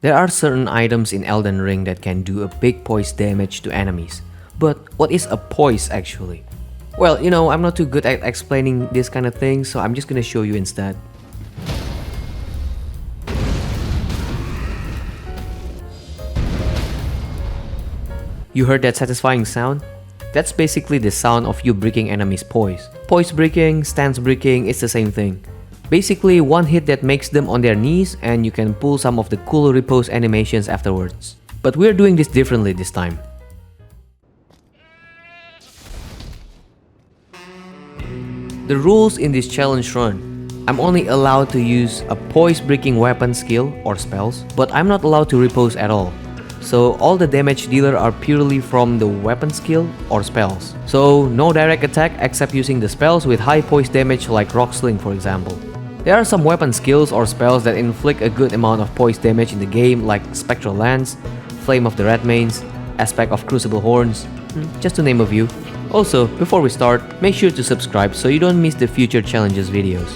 There are certain items in Elden Ring that can do a big poise damage to enemies. But what is a poise actually? Well, I'm not too good at explaining this kind of thing, so I'm just gonna show you instead. You heard that satisfying sound? That's basically the sound of you breaking enemies' poise. Poise breaking, stance breaking, it's the same thing. Basically, one hit that makes them on their knees and you can pull some of the cool repose animations afterwards. But we're doing this differently this time. The rules in this challenge run: I'm only allowed to use a poise breaking weapon skill or spells, but I'm not allowed to repose at all. So all the damage dealer are purely from the weapon skill or spells. So no direct attack except using the spells with high poise damage like rock sling for example. There are some weapon skills or spells that inflict a good amount of poise damage in the game like Spectral Lance, Flame of the Redmanes, Aspect of Crucible Horns, just to name a few. Also, before we start, make sure to subscribe so you don't miss the future challenges videos.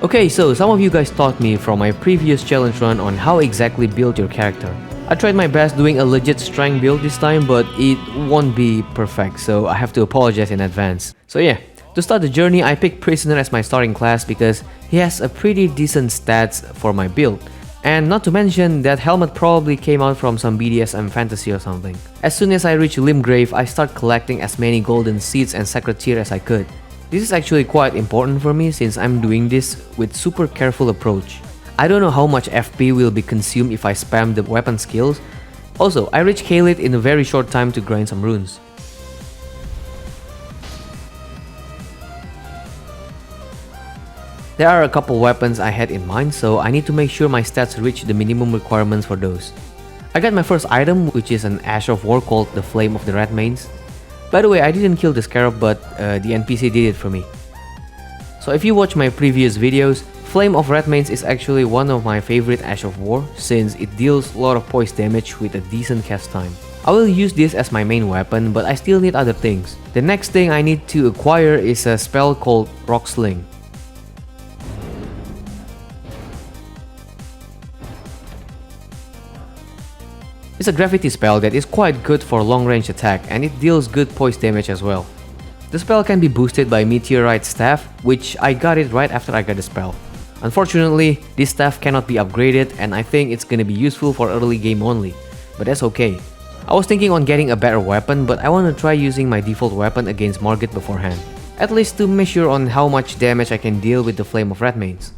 Okay, so some of you guys taught me from my previous challenge run on how exactly build your character. I tried my best doing a legit strength build this time, but it won't be perfect, so I have to apologize in advance. So yeah, to start the journey, I picked Prisoner as my starting class because he has a pretty decent stats for my build. And not to mention, that helmet probably came out from some BDSM fantasy or something. As soon as I reach Limgrave, I start collecting as many golden seeds and sacred tear as I could. This is actually quite important for me since I'm doing this with super careful approach. I don't know how much FP will be consumed if I spam the weapon skills. Also, I reached Khalid in a very short time to grind some runes. There are a couple weapons I had in mind, so I need to make sure my stats reach the minimum requirements for those. I got my first item, which is an Ash of War called the Flame of the Redmanes. By the way, I didn't kill the scarab, but the NPC did it for me. So if you watch my previous videos, Flame of Redmanes is actually one of my favorite Ash of War since it deals a lot of poise damage with a decent cast time. I will use this as my main weapon, but I still need other things. The next thing I need to acquire is a spell called Rock Sling. It's a gravity spell that is quite good for long range attack and it deals good poise damage as well. The spell can be boosted by Meteorite Staff, which I got it right after I got the spell. Unfortunately, this staff cannot be upgraded and I think it's gonna be useful for early game only, but that's okay. I was thinking on getting a better weapon, but I wanna try using my default weapon against Margit beforehand, at least to measure on how much damage I can deal with the Flame of Redmanes.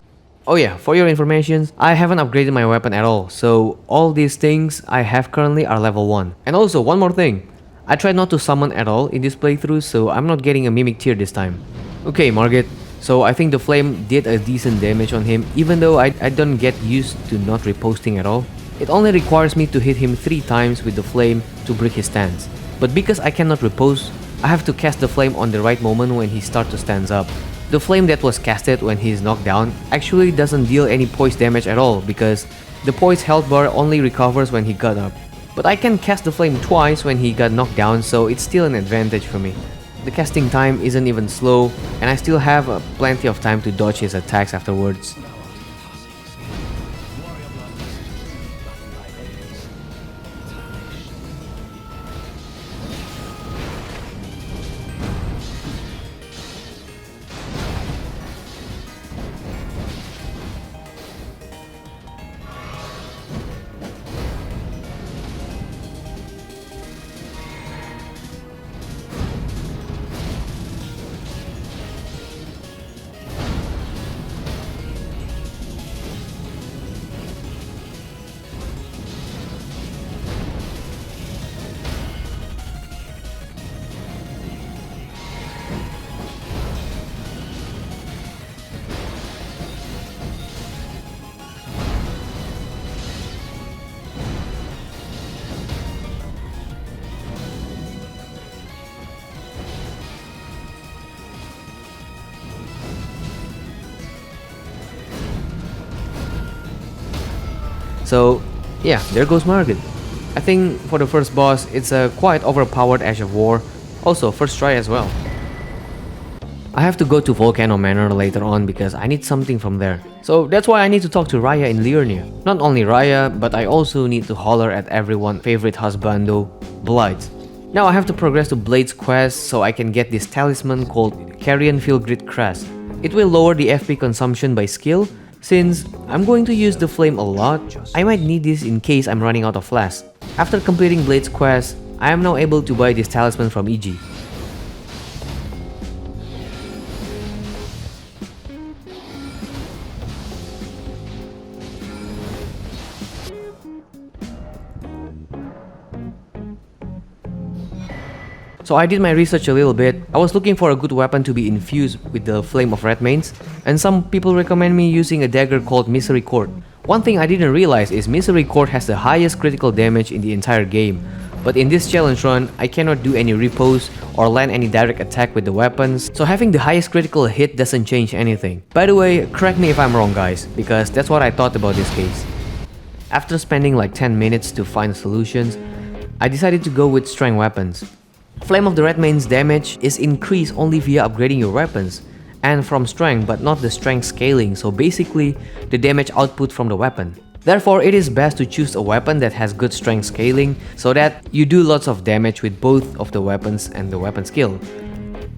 Oh yeah, for your information, I haven't upgraded my weapon at all, so all these things I have currently are level 1. And also, one more thing, I tried not to summon at all in this playthrough, so I'm not getting a Mimic Tear this time. Okay, Margit, so I think the flame did a decent damage on him, even though I don't get used to not reposting at all. It only requires me to hit him 3 times with the flame to break his stance. But because I cannot repose, I have to cast the flame on the right moment when he starts to stand up. The flame that was casted when he is knocked down actually doesn't deal any poise damage at all because the poise health bar only recovers when he got up. But I can cast the flame twice when he got knocked down, so it's still an advantage for me. The casting time isn't even slow and I still have plenty of time to dodge his attacks afterwards. So yeah, there goes Margit. I think for the first boss, it's a quite overpowered Ash of War, also first try as well. I have to go to Volcano Manor later on because I need something from there. So that's why I need to talk to Raya in Liurnia. Not only Raya, but I also need to holler at everyone's favorite husbando, Blight. Now I have to progress to Blade's quest so I can get this talisman called Carrion Field Grit Crest. It will lower the FP consumption by skill. Since I'm going to use the flame a lot, I might need this in case I'm running out of flask. After completing Blade's quest, I am now able to buy this talisman from EG. So I did my research a little bit. I was looking for a good weapon to be infused with the Flame of Redmanes, and some people recommend me using a dagger called Misery Court. One thing I didn't realize is Misery Court has the highest critical damage in the entire game, but in this challenge run, I cannot do any repose or land any direct attack with the weapons, so having the highest critical hit doesn't change anything. By the way, correct me if I'm wrong guys, because that's what I thought about this case. After spending like 10 minutes to find solutions, I decided to go with strength weapons. Flame of the Redmane's damage is increased only via upgrading your weapons, and from strength but not the strength scaling, so basically the damage output from the weapon. Therefore, it is best to choose a weapon that has good strength scaling so that you do lots of damage with both of the weapons and the weapon skill.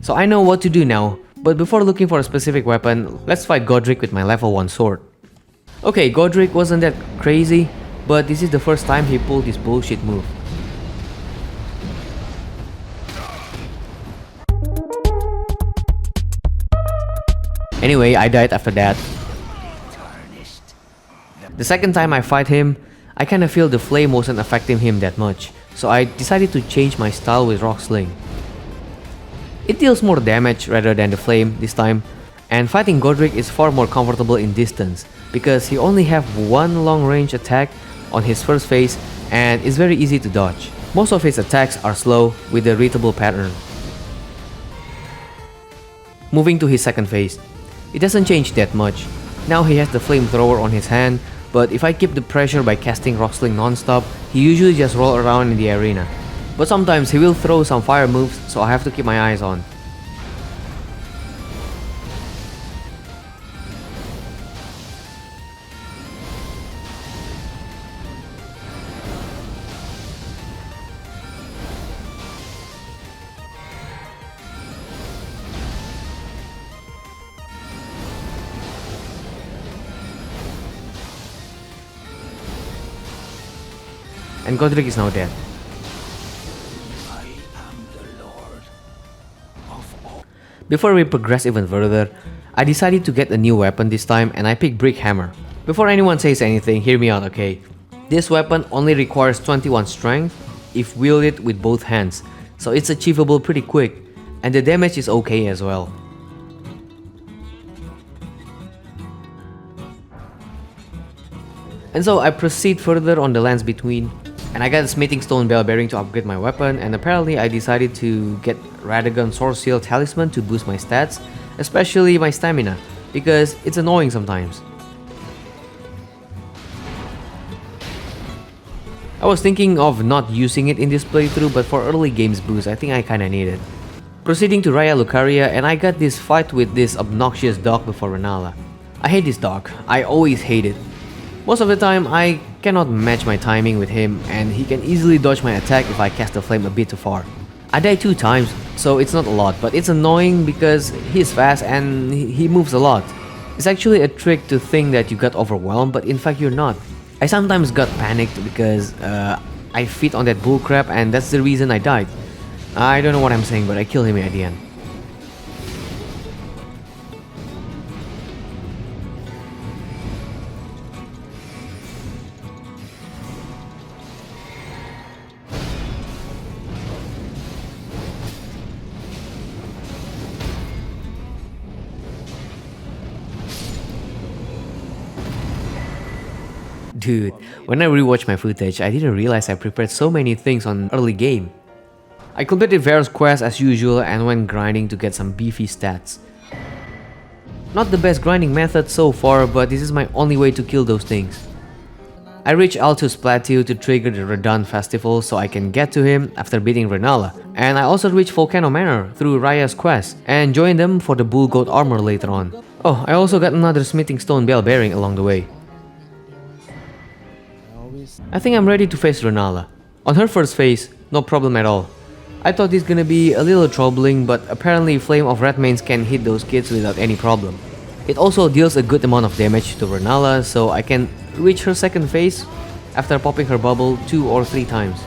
So I know what to do now, but before looking for a specific weapon, let's fight Godrick with my level 1 sword. Okay, Godrick wasn't that crazy, but this is the first time he pulled this bullshit move. Anyway, I died after that. The second time I fight him, I kinda feel the flame wasn't affecting him that much, so I decided to change my style with Rock Sling. It deals more damage rather than the flame this time, and fighting Godrick is far more comfortable in distance because he only have one long range attack on his first phase and is very easy to dodge. Most of his attacks are slow with a readable pattern. Moving to his second phase. It doesn't change that much. Now he has the flamethrower on his hand, but if I keep the pressure by casting Rock Sling non-stop, he usually just roll around in the arena. But sometimes he will throw some fire moves, so I have to keep my eyes on. And Godrick is now dead. I am the Lord of all. Before we progress even further, I decided to get a new weapon this time and I picked Brick Hammer. Before anyone says anything, hear me out, okay? This weapon only requires 21 strength if wielded with both hands, so it's achievable pretty quick, and the damage is okay as well. And so I proceed further on the lands between, and I got a smithing stone bell bearing to upgrade my weapon, and apparently I decided to get Radagon Sword Seal Talisman to boost my stats, especially my stamina, because it's annoying sometimes. I was thinking of not using it in this playthrough, but for early games boost I think I kinda need it. Proceeding to Raya Lucaria, and I got this fight with this obnoxious dog before Rennala. I hate this dog, I always hate it. Most of the time I cannot match my timing with him, and he can easily dodge my attack if I cast the flame a bit too far. I died 2 times, so it's not a lot, but it's annoying because he's fast and he moves a lot. It's actually a trick to think that you got overwhelmed, but in fact you're not. I sometimes got panicked because I feed on that bullcrap, and that's the reason I died. I don't know what I'm saying, but I killed him at the end. Dude, when I rewatched my footage, I didn't realize I prepared so many things on early game. I completed various quests as usual and went grinding to get some beefy stats. Not the best grinding method so far, but this is my only way to kill those things. I reach Altus Plateau to trigger the Redan festival so I can get to him after beating Rennala. And I also reach Volcano Manor through Raya's quest and join them for the bull goat armor later on. Oh, I also got another smithing stone bell bearing along the way. I think I'm ready to face Rennala. On her first phase, no problem at all. I thought it's gonna be a little troubling, but apparently Flame of redmanes can hit those kids without any problem. It also deals a good amount of damage to Rennala, so I can reach her second phase after popping her bubble 2 or 3 times.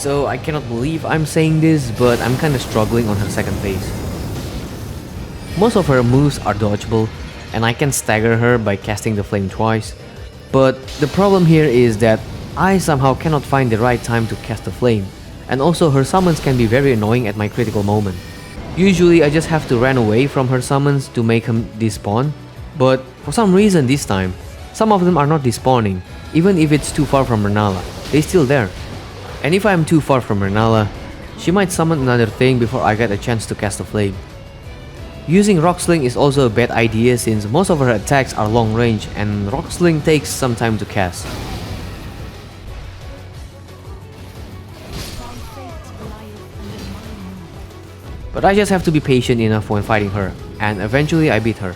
So I cannot believe I'm saying this, but I'm kinda struggling on her second phase. Most of her moves are dodgeable, and I can stagger her by casting the flame twice. But the problem here is that I somehow cannot find the right time to cast the flame, and also her summons can be very annoying at my critical moment. Usually I just have to run away from her summons to make him despawn, but for some reason this time, some of them are not despawning, even if it's too far from Rennala, they're still there. And if I'm too far from Rennala, she might summon another thing before I get a chance to cast a flame. Using Rock Sling is also a bad idea since most of her attacks are long range and Rock Sling takes some time to cast. But I just have to be patient enough when fighting her, and eventually I beat her.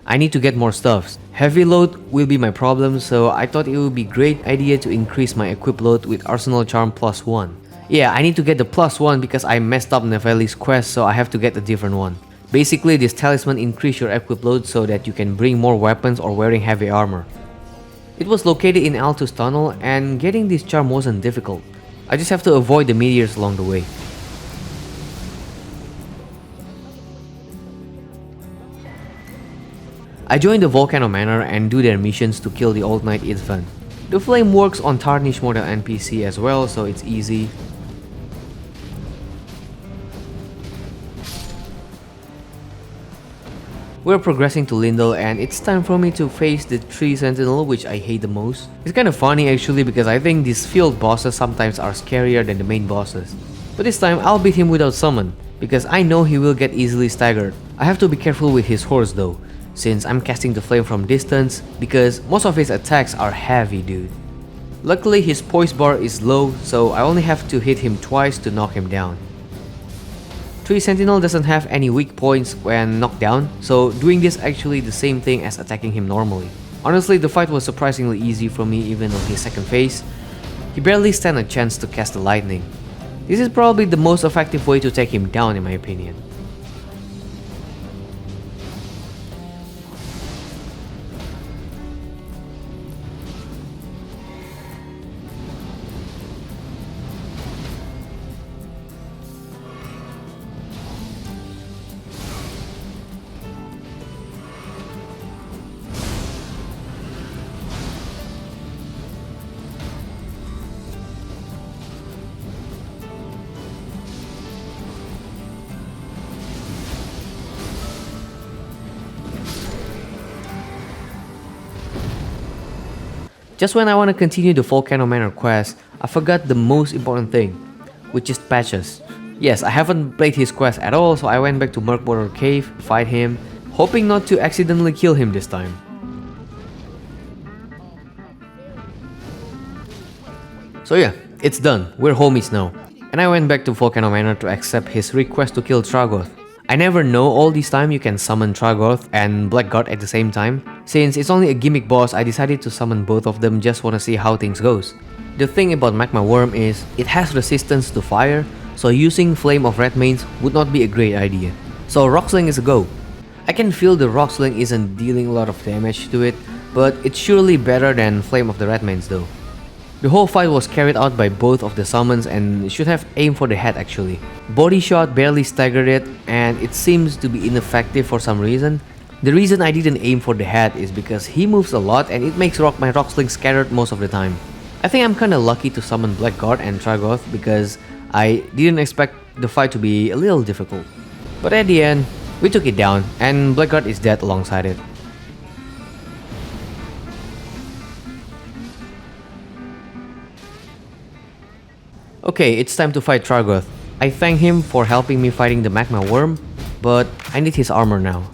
I need to get more stuffs. Heavy load will be my problem, so I thought it would be great idea to increase my equip load with Arsenal Charm +1. Yeah, I need to get the +1 because I messed up Neveli's quest, so I have to get a different one. Basically, this talisman increase your equip load so that you can bring more weapons or wearing heavy armor. It was located in Altus Tunnel, and getting this charm wasn't difficult. I just have to avoid the meteors along the way. I join the Volcano Manor and do their missions to kill the Old Knight Idvan. The flame works on Tarnished model NPC as well, so it's easy. We're progressing to Leyndell and it's time for me to face the tree sentinel, which I hate the most. It's kind of funny actually because I think these field bosses sometimes are scarier than the main bosses. But this time I'll beat him without summon, because I know he will get easily staggered. I have to be careful with his horse though, since I'm casting the flame from distance, because most of his attacks are heavy, dude. Luckily his poise bar is low, so I only have to hit him twice to knock him down. Tree Sentinel doesn't have any weak points when knocked down, so doing this actually the same thing as attacking him normally. Honestly, the fight was surprisingly easy for me even on his second phase. He barely stand a chance to cast the lightning. This is probably the most effective way to take him down in my opinion. Just when I want to continue the Volcano Manor quest, I forgot the most important thing, which is patches. Yes, I haven't played his quest at all, so I went back to Murkwater Cave, fight him, hoping not to accidentally kill him this time. So yeah, it's done, we're homies now. And I went back to Volcano Manor to accept his request to kill Tragoth. I never know all this time you can summon Tragoth and Blackguard at the same time. Since it's only a gimmick boss, I decided to summon both of them, just wanna see how things goes. The thing about Magma Wyrm is, it has resistance to fire, so using Flame of Redmanes would not be a great idea. So Rock Sling is a go. I can feel the Rock Sling isn't dealing a lot of damage to it, but it's surely better than Flame of the Redmanes though. The whole fight was carried out by both of the summons and should have aimed for the head actually. Body shot barely staggered it and it seems to be ineffective for some reason. The reason I didn't aim for the head is because he moves a lot and it makes my Rock Sling scattered most of the time. I think I'm kinda lucky to summon Blackguard and Tragoth because I didn't expect the fight to be a little difficult. But at the end, we took it down and Blackguard is dead alongside it. Okay, it's time to fight Tragoth. I thank him for helping me fighting the Magma Wyrm, but I need his armor now.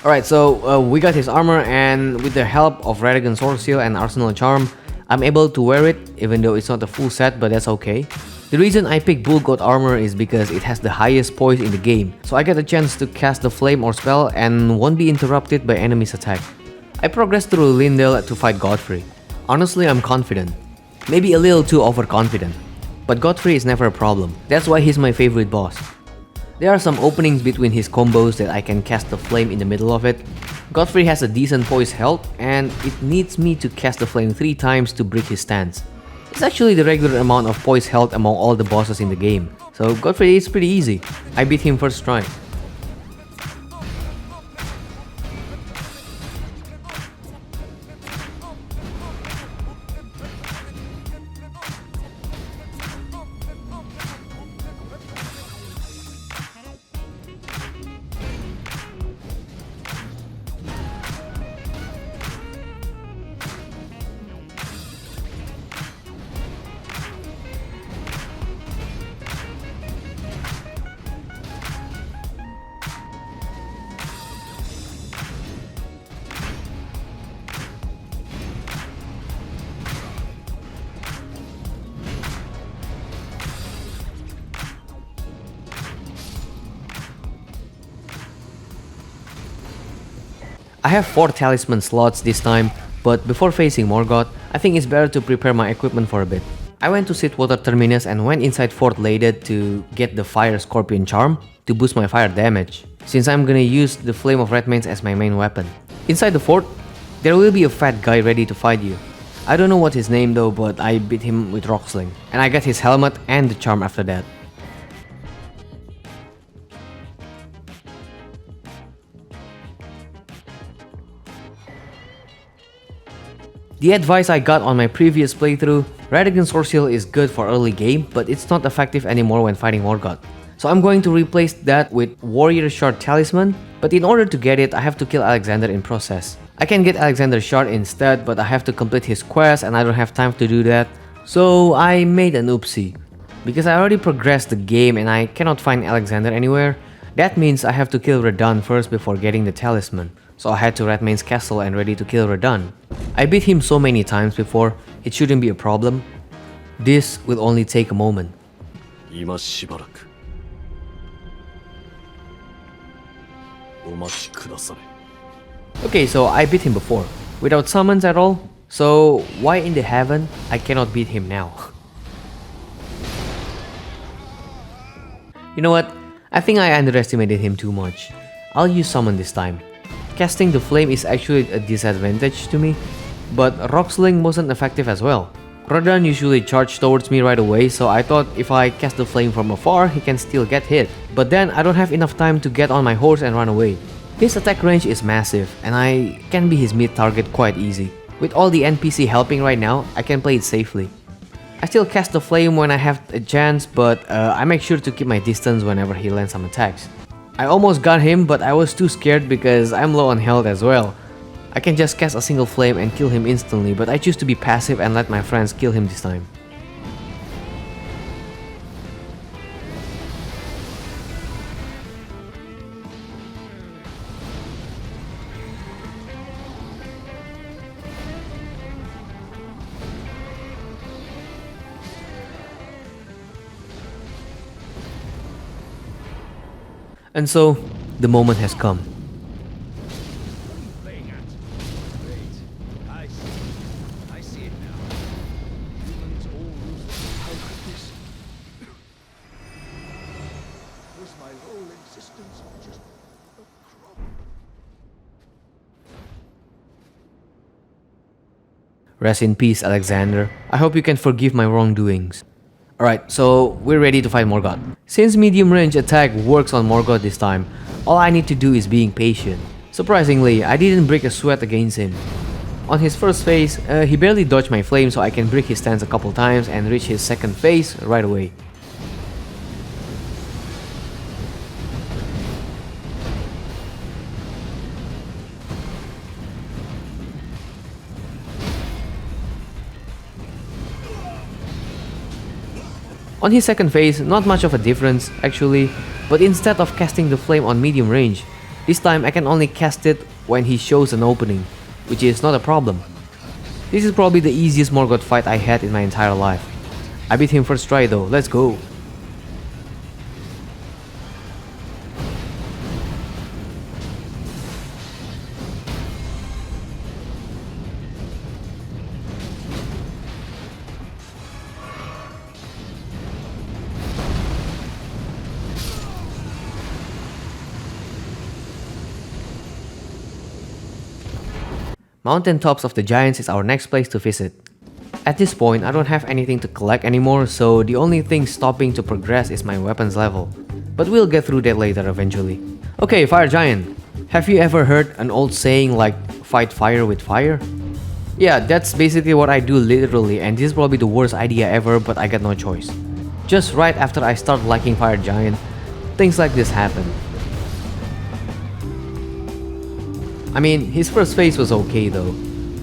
Alright, so we got his armor, and with the help of Radagon Sword Seal and Arsenal Charm, I'm able to wear it, even though it's not a full set, but that's okay. The reason I picked Bull Goat armor is because it has the highest poise in the game, so I get a chance to cast the flame or spell and won't be interrupted by enemies' attack. I progressed through Leyndell to fight Godfrey. Honestly, I'm confident. Maybe a little too overconfident. But Godfrey is never a problem, that's why he's my favorite boss. There are some openings between his combos that I can cast the flame in the middle of it. Godfrey has a decent poise health and it needs me to cast the flame 3 times to break his stance. It's actually the regular amount of poise health among all the bosses in the game, so Godfrey is pretty easy. I beat him first try. I have 4 talisman slots this time, but before facing Morgoth, I think it's better to prepare my equipment for a bit. I went to Sitwater Terminus and went inside Fort Leyndell to get the Fire Scorpion Charm to boost my fire damage, since I'm gonna use the Flame of Redmanes as my main weapon. Inside the fort, there will be a fat guy ready to fight you. I don't know what his name though, but I beat him with Rock Sling, and I got his helmet and the charm after that. The advice I got on my previous playthrough, Radagon Sword Seal is good for early game, but it's not effective anymore when fighting Morgoth. So I'm going to replace that with Warrior Shard Talisman, but in order to get it, I have to kill Alexander in process. I can get Alexander's Shard instead, but I have to complete his quest and I don't have time to do that. So I made an oopsie. Because I already progressed the game and I cannot find Alexander anywhere, that means I have to kill Radahn first before getting the talisman. So I head to Redmane's castle and ready to kill Radahn. I beat him so many times before, it shouldn't be a problem. This will only take a moment. Okay, so I beat him before, without summons at all. So why in the heaven I cannot beat him now? You know what? I think I underestimated him too much. I'll use summon this time. Casting the flame is actually a disadvantage to me, but Rock Sling wasn't effective as well. Radahn usually charged towards me right away, so I thought if I cast the flame from afar, he can still get hit. But then I don't have enough time to get on my horse and run away. His attack range is massive, and I can be his mid target quite easy. With all the NPC helping right now, I can play it safely. I still cast the flame when I have a chance, but I make sure to keep my distance whenever he lands some attacks. I almost got him, but I was too scared because I'm low on health as well. I can just cast a single flame and kill him instantly, but I choose to be passive and let my friends kill him this time. And so, the moment has come. Playing at. Great. I see it now. Humans all lose their power like this. Was my whole existence just a crop? Rest in peace, Alexander. I hope you can forgive my wrongdoings. Alright, so we're ready to fight Margit. Since medium range attack works on Margit this time, all I need to do is being patient. Surprisingly, I didn't break a sweat against him. On his first phase, he barely dodged my flame, so I can break his stance a couple times and reach his second phase right away. On his second phase, not much of a difference actually, but instead of casting the flame on medium range, this time I can only cast it when he shows an opening, which is not a problem. This is probably the easiest Margit fight I had in my entire life. I beat him first try though, let's go! Mountaintops of the Giants is our next place to visit. At this point, I don't have anything to collect anymore, so the only thing stopping to progress is my weapons level. But we'll get through that later eventually. Okay, Fire Giant. Have you ever heard an old saying like, fight fire with fire? Yeah, that's basically what I do literally, and this is probably the worst idea ever, but I got no choice. Just right after I start liking Fire Giant, things like this happen. I mean, his first phase was okay though.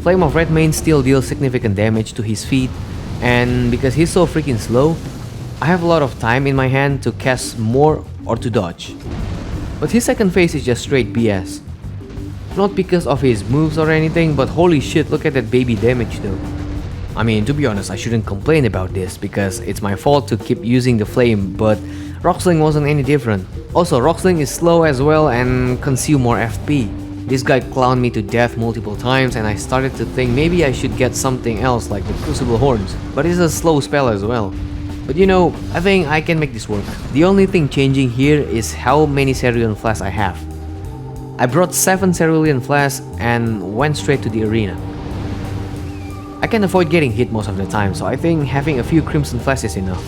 Flame of Redmanes still deals significant damage to his feet, and because he's so freaking slow, I have a lot of time in my hand to cast more or to dodge. But his second phase is just straight BS. Not because of his moves or anything, but holy shit, look at that baby damage though. I mean, to be honest, I shouldn't complain about this because it's my fault to keep using the flame, but Rocksling wasn't any different. Also, Rocksling is slow as well and consume more FP. This guy clowned me to death multiple times and I started to think maybe I should get something else like the Crucible Horns, but it's a slow spell as well. But you know, I think I can make this work. The only thing changing here is how many Cerulean Flasks I have. I brought 7 Cerulean Flasks and went straight to the arena. I can avoid getting hit most of the time, so I think having a few Crimson Flasks is enough.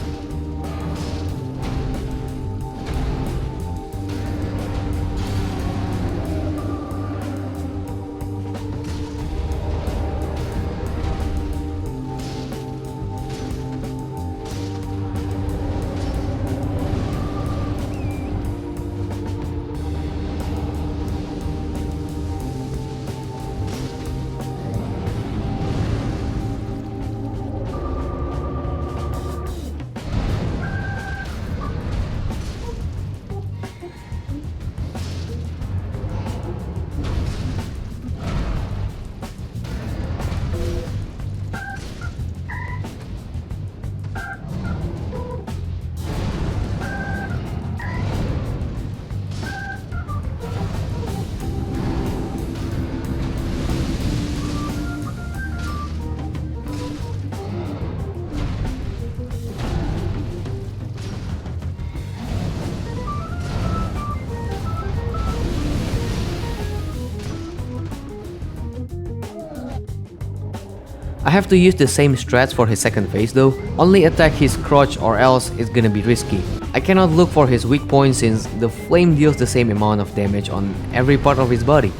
I have to use the same strats for his second phase though, only attack his crotch or else it's gonna be risky. I cannot look for his weak points since the flame deals the same amount of damage on every part of his body.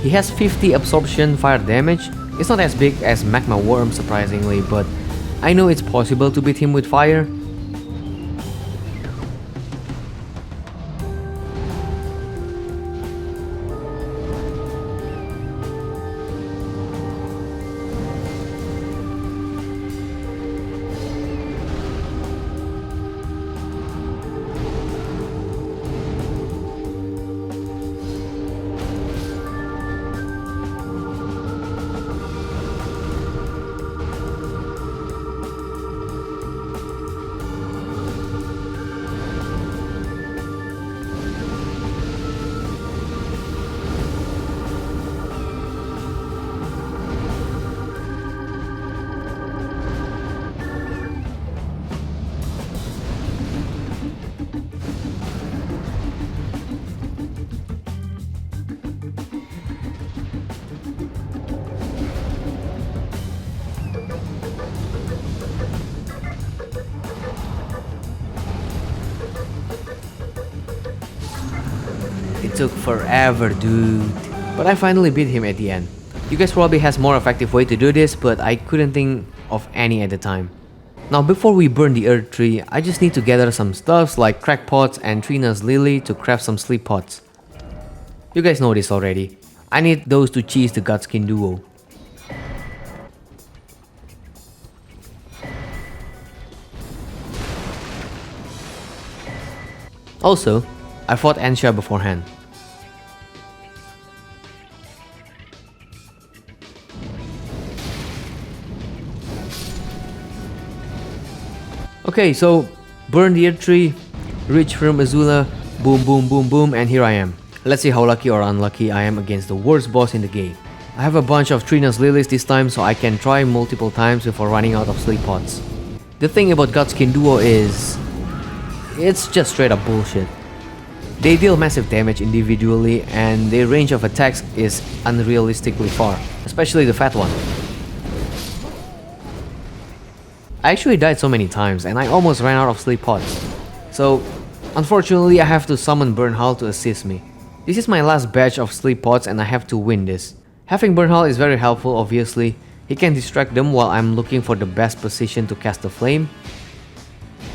He has 50 absorption fire damage, It's not as big as Magma Wyrm surprisingly, but I know it's possible to beat him with fire. It took forever, dude. But I finally beat him at the end. You guys probably has more effective way to do this, but I couldn't think of any at the time. Now before we burn the Erdtree, I just need to gather some stuffs like crack pots and Trina's lily to craft some sleep pots. You guys know this already. I need those to cheese the Godskin Duo. Also, I fought Ansha beforehand. Okay, so burn the Erdtree, reach from Azula, boom boom boom boom, and here I am. Let's see how lucky or unlucky I am against the worst boss in the game. I have a bunch of Trina's lilies this time, so I can try multiple times before running out of sleep pots. The thing about Godskin Duo is, it's just straight up bullshit. They deal massive damage individually and their range of attacks is unrealistically far, especially the fat one. I actually died so many times and I almost ran out of sleep pots. So, unfortunately I have to summon Burnhal to assist me. This is my last batch of sleep pots and I have to win this. Having Burnhal is very helpful obviously. He can distract them while I'm looking for the best position to cast the flame.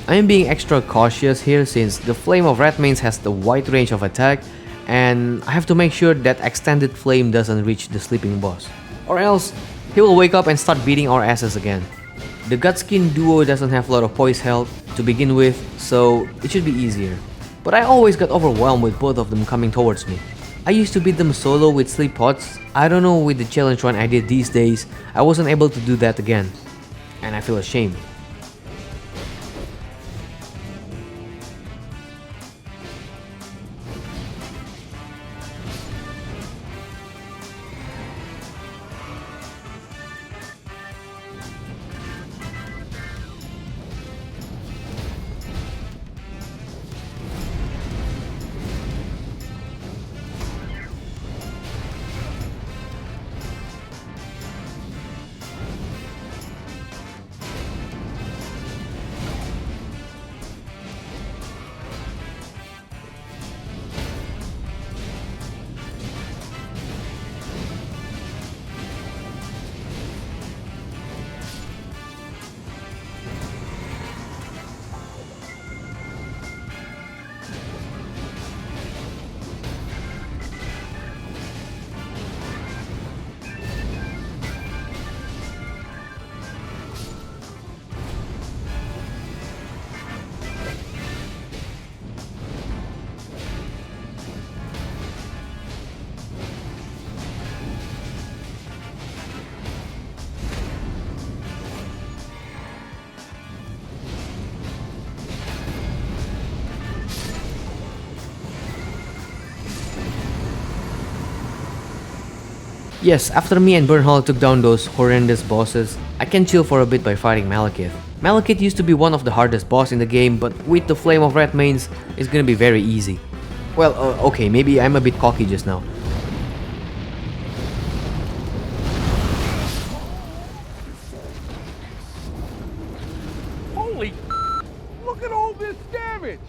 I am being extra cautious here since the flame of redmanes has the wide range of attack and I have to make sure that extended flame doesn't reach the sleeping boss. Or else, he will wake up and start beating our asses again. The Godskin Duo doesn't have a lot of poise health to begin with, so it should be easier. But I always got overwhelmed with both of them coming towards me. I used to beat them solo with sleep pots. I don't know, with the challenge run I did these days, I wasn't able to do that again. And I feel ashamed. Yes, after me and Burnhal took down those horrendous bosses, I can chill for a bit by fighting Malekith. Malekith used to be one of the hardest boss in the game, but with the Flame of Redmanes, it's gonna be very easy. Well, okay, maybe I'm a bit cocky just now. Holy look at all this damage!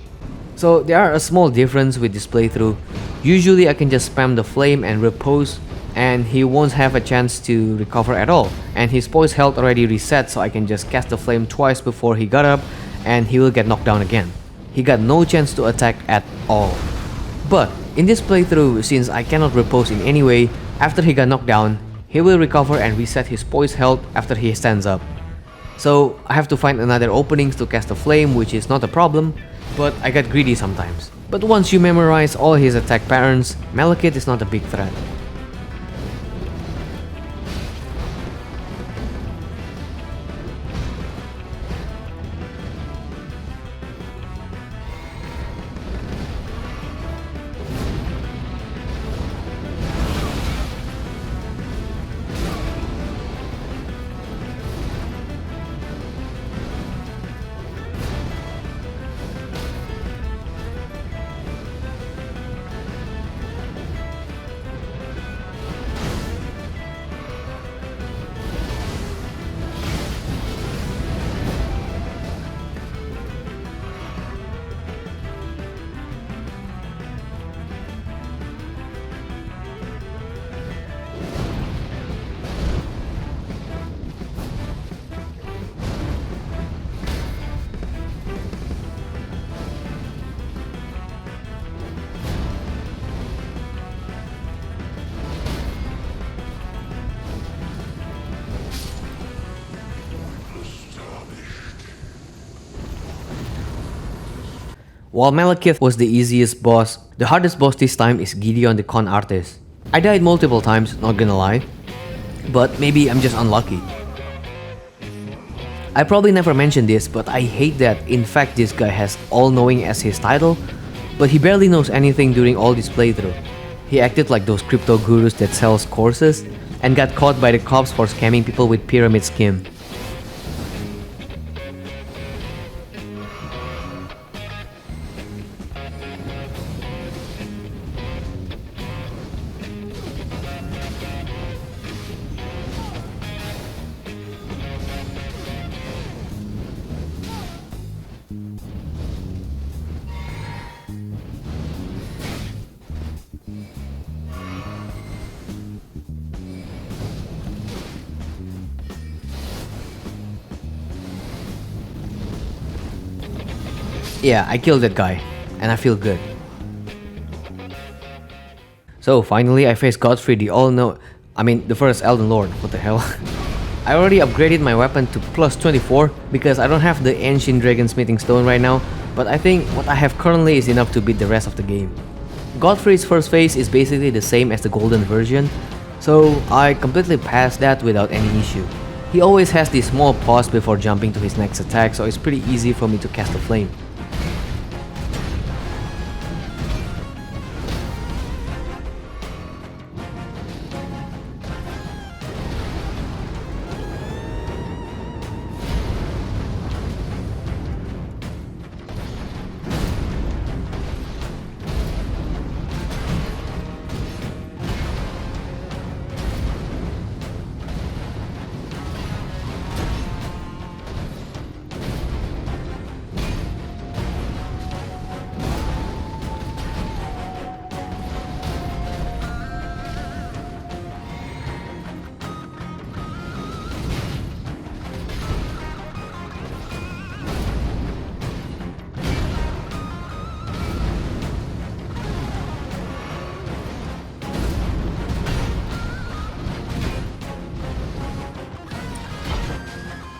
So there are a small difference with this playthrough. Usually I can just spam the flame and repose, and he won't have a chance to recover at all. And his poise health already reset, so I can just cast the flame twice before he got up, and he will get knocked down again. He got no chance to attack at all. But in this playthrough, since I cannot repose in any way, after he got knocked down, he will recover and reset his poise health after he stands up. So I have to find another openings to cast a flame, which is not a problem, but I get greedy sometimes. But once you memorize all his attack patterns, Malekith is not a big threat. While Malekith was the easiest boss, the hardest boss this time is Gideon the con artist. I died multiple times, not gonna lie, but maybe I'm just unlucky. I probably never mentioned this, but I hate that in fact this guy has all-knowing as his title, but he barely knows anything during all this playthrough. He acted like those crypto gurus that sells courses, and got caught by the cops for scamming people with pyramid scheme. Yeah, I killed that guy, and I feel good. So finally I faced Godfrey, the first Elden Lord, what the hell. I already upgraded my weapon to plus 24 because I don't have the ancient dragon smithing stone right now, but I think what I have currently is enough to beat the rest of the game. Godfrey's first phase is basically the same as the golden version, so I completely passed that without any issue. He always has this small pause before jumping to his next attack, so it's pretty easy for me to cast a flame.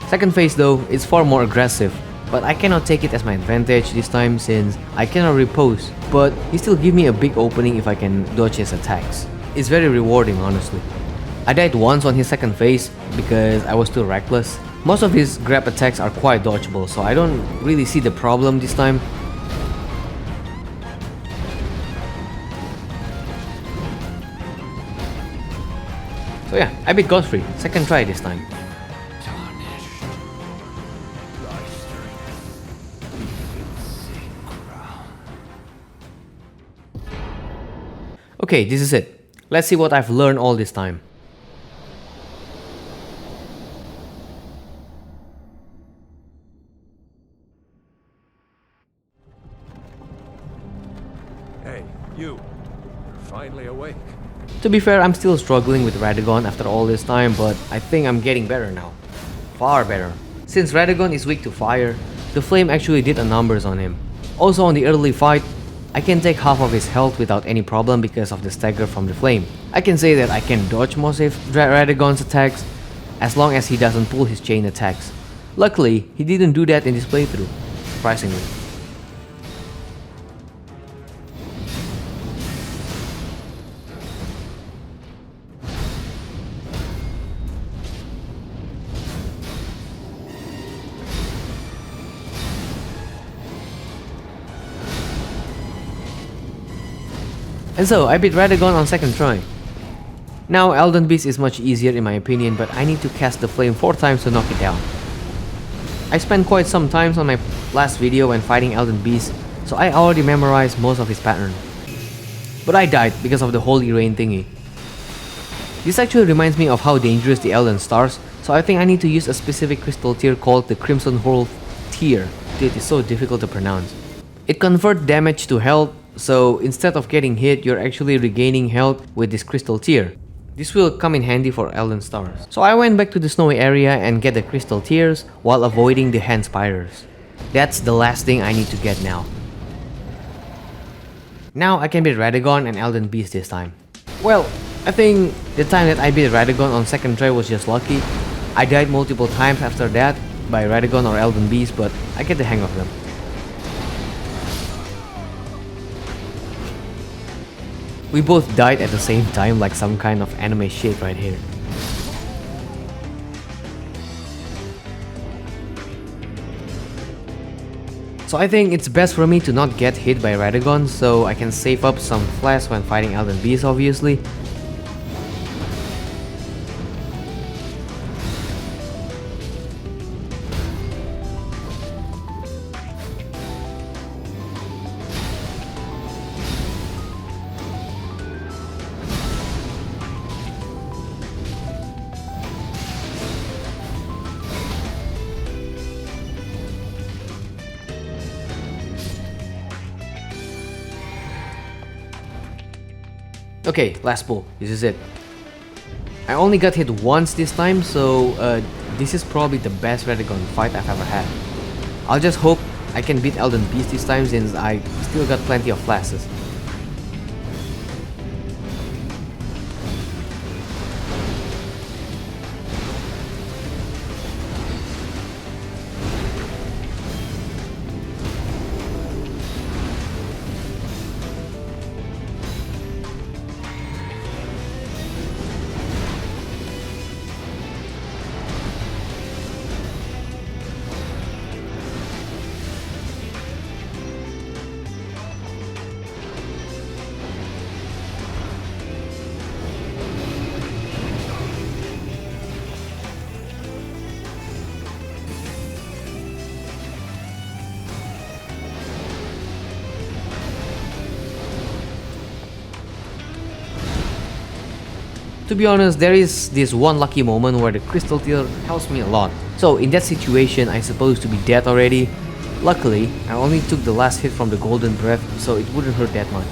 Second phase though is far more aggressive, but I cannot take it as my advantage this time since I cannot repose, but he still give me a big opening if I can dodge his attacks. It's very rewarding honestly. I died once on his second phase because I was too reckless. Most of his grab attacks are quite dodgeable, so I don't really see the problem this time. So yeah, I beat Godfrey, second try this time. Okay, this is it. Let's see what I've learned all this time. Hey, you. You're finally awake. To be fair, I'm still struggling with Radagon after all this time, but I think I'm getting better now. Far better. Since Radagon is weak to fire, the flame actually did a numbers on him. Also on the early fight, I can take half of his health without any problem because of the stagger from the flame. I can say that I can dodge most of Radagon's attacks as long as he doesn't pull his chain attacks. Luckily, he didn't do that in this playthrough, surprisingly. And so, I beat Radagon on second try. Now, Elden Beast is much easier in my opinion, but I need to cast the flame 4 times to knock it down. I spent quite some time on my last video when fighting Elden Beast, so I already memorized most of his pattern. But I died because of the Holy Rain thingy. This actually reminds me of how dangerous the Elden Stars, so I think I need to use a specific crystal tier called the Crimson Hurl tier. It is so difficult to pronounce. It converts damage to health, so instead of getting hit, you're actually regaining health with this crystal tier. This will come in handy for Elden Stars. So I went back to the snowy area and get the crystal tears while avoiding the hand spiders. That's the last thing I need to get now. Now I can beat Radagon and Elden Beast this time. Well, I think the time that I beat Radagon on second try was just lucky. I died multiple times after that by Radagon or Elden Beast, but I get the hang of them. We both died at the same time like some kind of anime shit right here. So I think it's best for me to not get hit by Radagon so I can save up some flash when fighting Elden Beast obviously. Okay, last pull. This is it. I only got hit once this time, so this is probably the best Radagon fight I've ever had. I'll just hope I can beat Elden Beast this time since I still got plenty of flashes. To be honest, there is this one lucky moment where the crystal tier helps me a lot. So in that situation, I'm supposed to be dead already. Luckily, I only took the last hit from the golden breath, so it wouldn't hurt that much.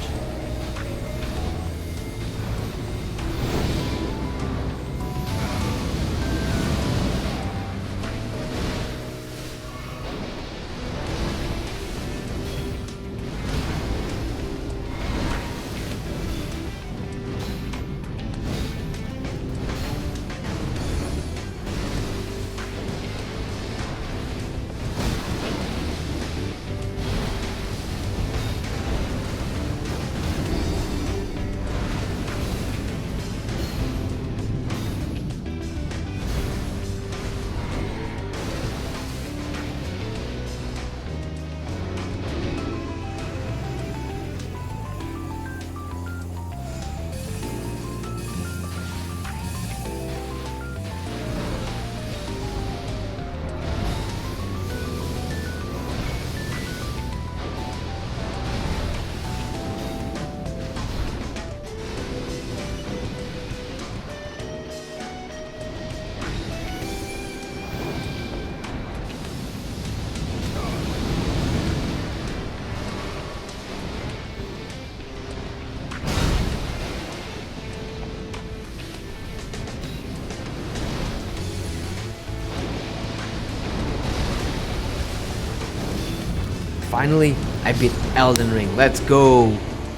finally, I beat Elden Ring. Let's go!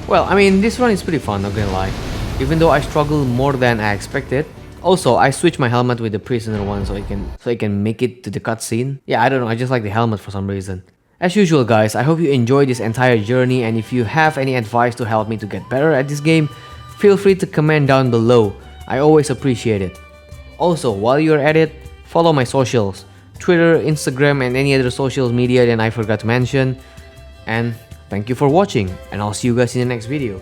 Well, I mean, this run is pretty fun, not gonna lie. Even though I struggle more than I expected. Also, I switched my helmet with the prisoner one so I can make it to the cutscene. Yeah, I don't know, I just like the helmet for some reason. As usual guys, I hope you enjoyed this entire journey, and if you have any advice to help me to get better at this game, feel free to comment down below. I always appreciate it. Also, while you're at it, follow my socials. Twitter, Instagram, and any other social media that I forgot to mention. And thank you for watching, and I'll see you guys in the next video.